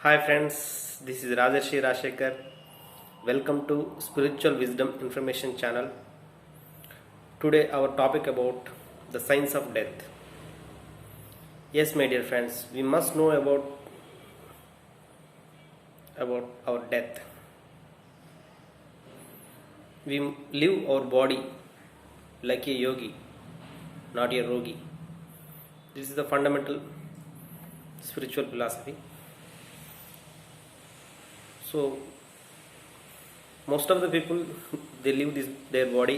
Hi friends, this is Rajarshi Rashekar. Welcome to Spiritual Wisdom Information Channel. Today our topic about the signs of death. Yes, my dear friends, we must know about our death. We live our body like a yogi, not a rogi. This is the fundamental spiritual philosophy. So most of the people they live their body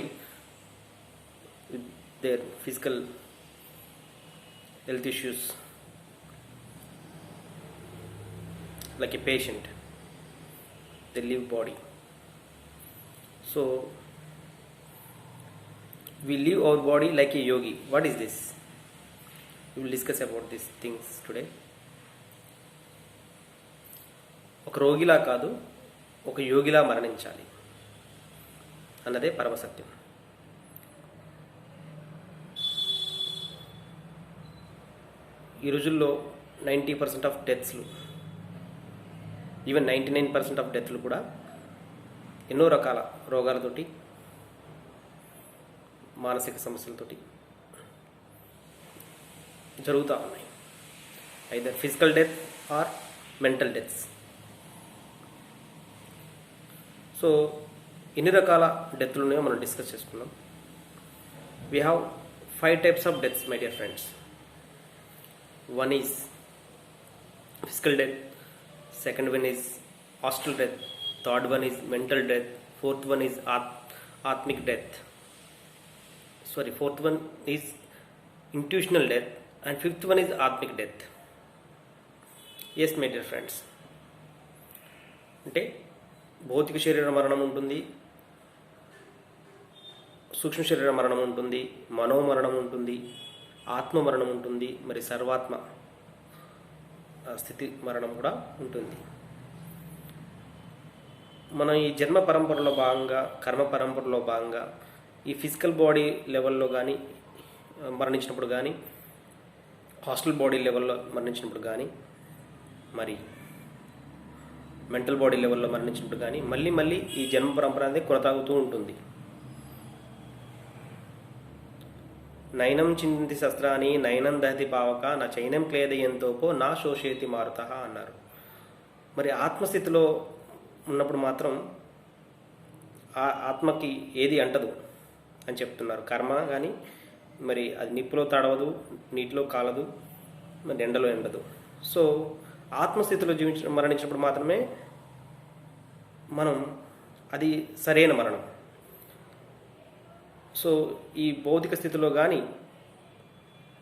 with their physical health issues like a patient. They live body. So we live our body like a yogi. What is this? We will discuss about these things today. ఒక రోగిలా కాదు, ఒక యోగిలా మరణించాలి అన్నదే పరమసత్యం. ఈ రోజుల్లో 90% of డెత్స్లు, even 99% of డెత్లు కూడా ఎన్నో రకాల రోగాలతోటి, మానసిక సమస్యలతోటి జరుగుతూ ఉన్నాయి. Either physical death or mental deaths. So ఎన్ని రకాల డెత్లు ఉన్నాయో మనం డిస్కస్ చేసుకుందాం. We have 5 types of deaths my dear friends. One is physical death, second one is astral death, third one is mental death, fourth one is ఆత్మిక్ death, fourth one is intuitional death, and fifth one is ఆత్మిక్ death. Yes my dear friends, అంటే భౌతిక శరీర మరణం ఉంటుంది, సూక్ష్మ శరీర మరణం ఉంటుంది, మనోమరణం ఉంటుంది, ఆత్మ మరణం ఉంటుంది, మరి సర్వాత్మ స్థితి మరణం కూడా ఉంటుంది. మనం ఈ జన్మ పరంపరలో భాగంగా, కర్మ పరంపరలో భాగంగా ఈ ఫిజికల్ బాడీ లెవెల్లో కానీ మరణించినప్పుడు కానీ, హాస్టల్ బాడీ లెవెల్లో మరణించినప్పుడు కానీ, మరి మెంటల్ బాడీ లెవెల్లో మరణించినప్పుడు కానీ మళ్ళీ ఈ జన్మ పరంపర అనేది కొనసాగుతూ ఉంటుంది. నయనం చింది శస్త్రాన్ని నయనం దహతి పావక నా చైనం క్లేదయంతోపో నా శోషేతి మారుత అన్నారు. మరి ఆత్మస్థితిలో ఉన్నప్పుడు మాత్రం ఆ ఆత్మకి ఏది అంటదు అని చెప్తున్నారు. కర్మ కానీ మరి అది నిప్పులో తడవదు, నీటిలో కాలదు, మరి ఎండలో ఎండదు. సో ఆత్మస్థితిలో మరణించినప్పుడు మాత్రమే మనం అది సరైన మరణం. సో ఈ భౌతిక స్థితిలో కానీ,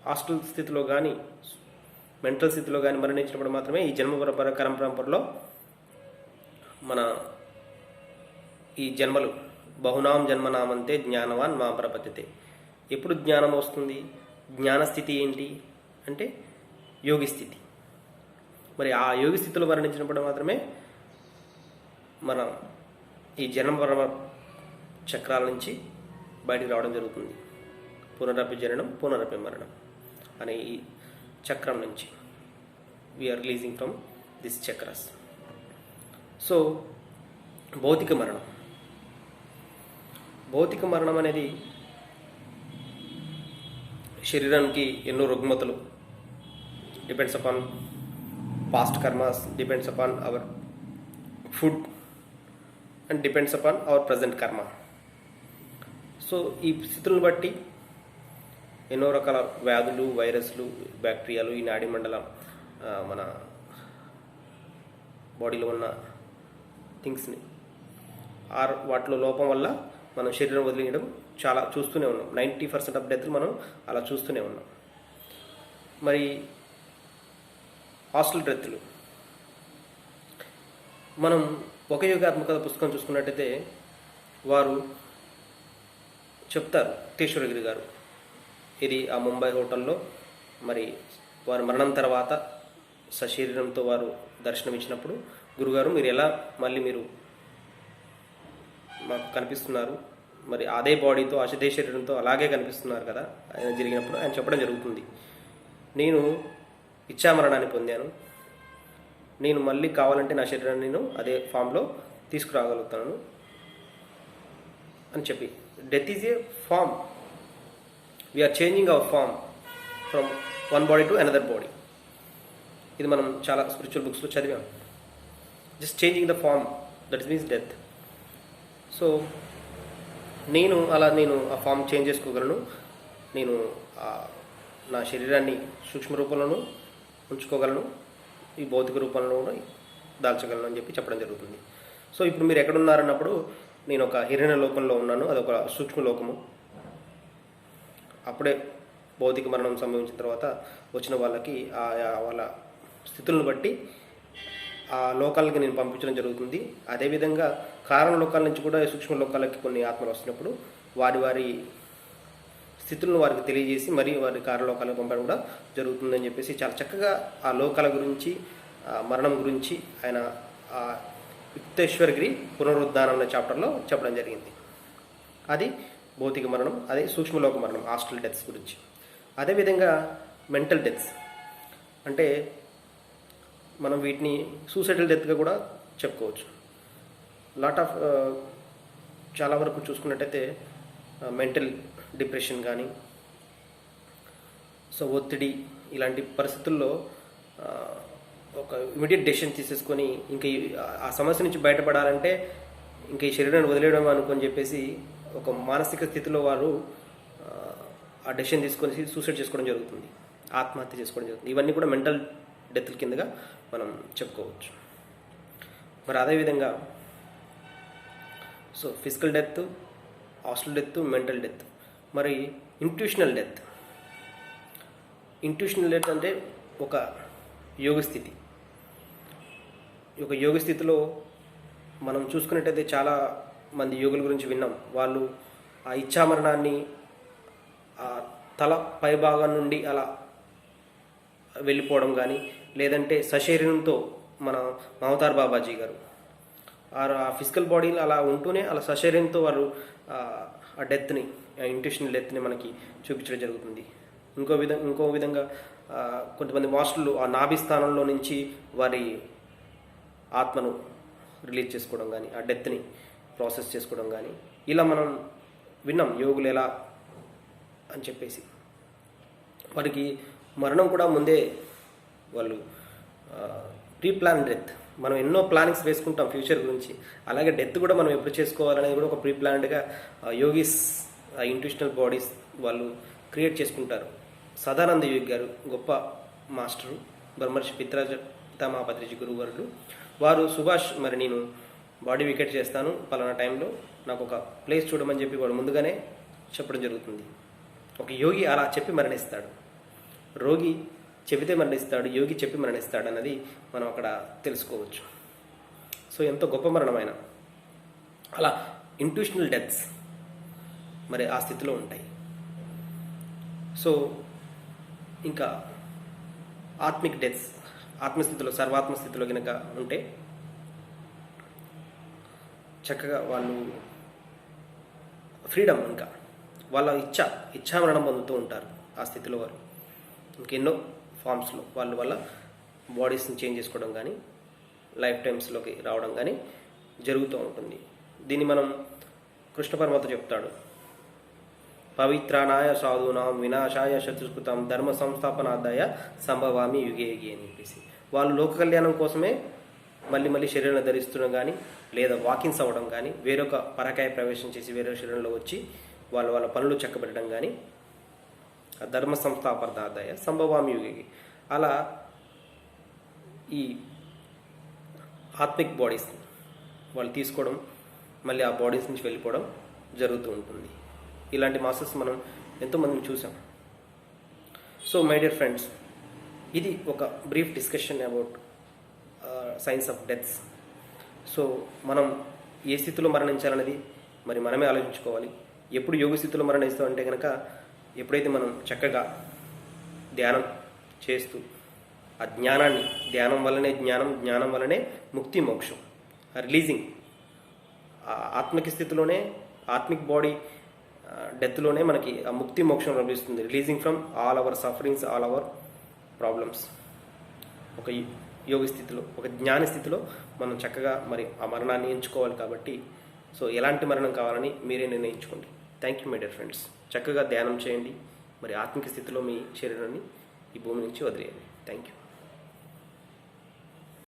హాస్టల్ స్థితిలో కానీ, మెంటల్ స్థితిలో కానీ మరణించినప్పుడు మాత్రమే ఈ జన్మ పరంపర, కర్మ పరంపరలో మన ఈ జన్మలు బహునాం జన్మనామంతే జ్ఞానవాన్ మా ప్రపద్యతే. ఎప్పుడు జ్ఞానం వస్తుంది? జ్ఞానస్థితి ఏంటి అంటే యోగి స్థితి. మరి ఆ యోగి స్థితిలో మరణించినప్పుడు మాత్రమే మనం ఈ జన్మ చక్రాల నుంచి బయటికి రావడం జరుగుతుంది. పునరపి జననం, పునరపి మరణం అనే ఈ చక్రం నుంచి we are releasing from this chakras. So భౌతిక మరణం. భౌతిక మరణం అనేది శరీరానికి ఎన్నో రుగ్మతలు, depends upon past karmas, depends upon our food and depends upon our present karma. So ఈ స్థితులను బట్టి ఎన్నో రకాల వ్యాధులు, వైరస్లు, బ్యాక్టీరియాలు ఈ నాడీ మండలం మన బాడీలో ఉన్న థింగ్స్ని వాటిలో లోపం వల్ల మనం శరీరం వదిలేయడం చాలా చూస్తూనే ఉన్నాం. 90% ఆఫ్ డెత్లు మనం అలా చూస్తూనే ఉన్నాం. మరి హాస్టల్ డెత్లు, మనం ఒక యోగాత్మకత పుస్తకం చూసుకున్నట్టయితే వారు చెప్తారు, తేశ్వరగిరి గారు, ఇది ఆ ముంబై హోటల్లో మరి వారి మరణం తర్వాత సశరీరంతో వారు దర్శనం ఇచ్చినప్పుడు, గురుగారు మీరు ఎలా మళ్ళీ మీరు మాకు కనిపిస్తున్నారు, మరి అదే బాడీతో అదే శరీరంతో అలాగే కనిపిస్తున్నారు కదా ఆయన జరిగినప్పుడు ఆయన చెప్పడం జరుగుతుంది, నేను ఇచ్చామరణాన్ని పొందాను, నేను మళ్ళీ కావాలంటే నా శరీరాన్ని నేను అదే ఫామ్లో తీసుకురాగలుగుతాను అని చెప్పి. Death is a form, we are changing our form from one body to another body. ఇది మనం చాలా స్పిరిచువల్ బుక్స్లో చదివాం. Just changing the form, that means death. So నేను ఆ ఫామ్ చేంజ్ చేసుకోగలను. నేను నా శరీరాన్ని సూక్ష్మ రూపంలోనూ ఉంచుకోగలను, ఈ భౌతిక రూపంలో కూడా దాల్చగలను అని చెప్పి చెప్పడం జరుగుతుంది. సో ఇప్పుడు మీరు ఎక్కడున్నారన్నప్పుడు నేను ఒక హిరణ్య లోకంలో ఉన్నాను, అదొక సూక్ష్మ లోకము. అప్పుడే భౌతిక మరణం సంభవించిన తర్వాత వచ్చిన వాళ్ళకి వాళ్ళ స్థితులను బట్టి ఆ లోకాలకి నేను పంపించడం జరుగుతుంది. అదేవిధంగా కారణ లోకాల నుంచి కూడా సూక్ష్మ లోకాలకి కొన్ని ఆత్మలు వస్తున్నప్పుడు వారి స్థితులను వారికి తెలియజేసి మరి వారి కారణ లోకాలకు పంపడం కూడా జరుగుతుందని చెప్పేసి చాలా చక్కగా ఆ లోకాల గురించి, మరణం గురించి ఆయన యుక్తేశ్వరగిరి పునరుద్ధానం అనే చాప్టర్లో చెప్పడం జరిగింది. అది భౌతిక మరణం, అదే సూక్ష్మలోక మరణం, హాస్టల్ డెత్స్ గురించి. అదేవిధంగా మెంటల్ డెత్స్ అంటే మనం వీటిని సూసైడల్ డెత్గా కూడా చెప్పుకోవచ్చు. చాలా వరకు చూసుకున్నట్టయితే మెంటల్ డిప్రెషన్ కానీ, సో ఒత్తిడి, ఇలాంటి పరిస్థితుల్లో ఒక ఇమీడియట్ డెసిషన్ తీసేసుకొని ఇంకా ఆ సమస్య నుంచి బయటపడాలంటే ఇంకా ఈ శరీరాన్ని వదిలేయడం అనుకొని చెప్పేసి ఒక మానసిక స్థితిలో వారు ఆ డెసిషన్ తీసుకొని సూసైడ్ చేసుకోవడం జరుగుతుంది, ఆత్మహత్య చేసుకోవడం జరుగుతుంది. ఇవన్నీ కూడా మెంటల్ డెత్ల కిందగా మనం చెప్పుకోవచ్చు. మరి అదేవిధంగా so physical death, hostel death, mental death. మరి ఇంట్యూషనల్ డెత్. ఇంట్యూషనల్ డెత్ అంటే ఒక యోగ స్థితి. ఒక యోగ స్థితిలో మనం చూసుకున్నట్టయితే చాలా మంది యోగుల గురించి విన్నాం. వాళ్ళు ఆ ఇచ్ఛామరణాన్ని ఆ తల పైభాగం నుండి అలా వెళ్ళిపోవడం కానీ, లేదంటే సశరీరంతో మన మమతార్ బాబాజీ గారు ఆ ఫిజికల్ బాడీలో అలా ఉంటూనే అలా సశరీరంతో వారు ఆ డెత్ని, ఇంట్యూషనల్ డెత్ని మనకి చూపించడం జరుగుతుంది. ఇంకో విధంగా కొంతమంది మాస్టర్లు ఆ నాభి స్థానంలో నుంచి వారి ఆత్మను రిలీజ్ చేసుకోవడం కానీ, ఆ డెత్ని ప్రాసెస్ చేసుకోవడం కానీ, ఇలా మనం విన్నాం యోగులు ఎలా అని చెప్పేసి. వారికి మరణం కూడా ముందే వాళ్ళు ప్రీ ప్లాన్ డెత్. మనం ఎన్నో ప్లానింగ్స్ వేసుకుంటాం ఫ్యూచర్ గురించి, అలాగే డెత్ కూడా మనం ఎప్పుడు చేసుకోవాలనేది కూడా ఒక ప్రీ ప్లాన్డ్గా యోగిస్, ఇంట్యూషనల్ బాడీస్ వాళ్ళు క్రియేట్ చేసుకుంటారు. సదానంద యోగి గారు గొప్ప మాస్టరు, బ్రహ్మర్షి పితామహపత్రిజీ గురువు గారు. వారు సుభాష్, మరి నేను బాడీ వికెట్ చేస్తాను పలానా టైంలో, నాకు ఒక ప్లేస్ చూడమని చెప్పి వాడు ముందుగానే చెప్పడం జరుగుతుంది. ఒక యోగి అలా చెప్పి మరణిస్తాడు, రోగి చెబితే మరణిస్తాడు, యోగి చెప్పి మరణిస్తాడు అన్నది మనం అక్కడ తెలుసుకోవచ్చు. సో ఎంతో గొప్ప మరణమైన అలా ఇంట్యూషనల్ డెత్స్ మరి ఆ స్థితిలో ఉంటాయి. సో ఇంకా ఆత్మిక్ డెత్స్, ఆత్మస్థితిలో, సర్వాత్మ స్థితిలో కనుక ఉంటే చక్కగా వాళ్ళు ఫ్రీడమ్, ఇంకా వాళ్ళ ఇచ్ఛామరణం పొందుతూ ఉంటారు ఆ స్థితిలో. వారు ఇంకెన్నో ఫామ్స్లో వాళ్ళ బాడీస్ని చేంజ్ చేసుకోవడం కానీ, లైఫ్ టైమ్స్లోకి రావడం కానీ జరుగుతూ ఉంటుంది. దీన్ని మనం కృష్ణ పరమాత్మ చెప్తాడు, పవిత్రానాయ సాధూనాం వినాశాయ శత్రుస్కృతం ధర్మ సంస్థాపనాదాయ సంభవామి యుగే యుగే అని చెప్పేసి. వాళ్ళు లోక కళ్యాణం కోసమే మళ్ళీ శరీరాన్ని ధరిస్తుండడం కానీ, లేదా వాకిన్స్ అవ్వడం కానీ, వేరొక పరకాయ ప్రవేశం చేసి వేరే శరీరంలో వచ్చి వాళ్ళ పనులు చక్కబెట్టడం కానీ, ధర్మ సంస్థాపనాదాయ సంభవామి యుగే. అలా ఈ ఆత్మిక్ బాడీస్ వాళ్ళు తీసుకోవడం, మళ్ళీ ఆ బాడీస్ నుంచి వెళ్ళిపోవడం జరుగుతూ ఉంటుంది. ఇలాంటి మాస్టర్స్ మనం ఎంతోమందిని చూసాం. సో మై డియర్ ఫ్రెండ్స్, ఇది ఒక brief discussion about science of deaths. So మనం ఏ స్థితిలో మరణించాలనేది మరి మనమే ఆలోచించుకోవాలి. ఎప్పుడు యోగ స్థితిలో మరణిస్తామంటే కనుక ఎప్పుడైతే మనం చక్కగా ధ్యానం చేస్తూ ఆ జ్ఞానాన్ని, ధ్యానం వల్లనే జ్ఞానం వల్లనే ముక్తి మోక్షం, రిలీజింగ్ ఆత్మిక స్థితిలోనే, ఆత్మిక్ బాడీ డెత్లోనే మనకి ఆ ముక్తి మోక్షం లభిస్తుంది. Releasing from all our sufferings, all our problems. ఒక యోగ స్థితిలో, ఒక జ్ఞాన స్థితిలో మనం చక్కగా మరి ఆ మరణాన్ని ఎంచుకోవాలి. కాబట్టి సో ఎలాంటి మరణం కావాలని మీరే నిర్ణయించుకోండి. Thank you my dear friends. చక్కగా ధ్యానం చేయండి. మరి ఆత్మిక స్థితిలో మీ శరీరాన్ని ఈ భూమి నుంచి వదిలేయండి. Thank you.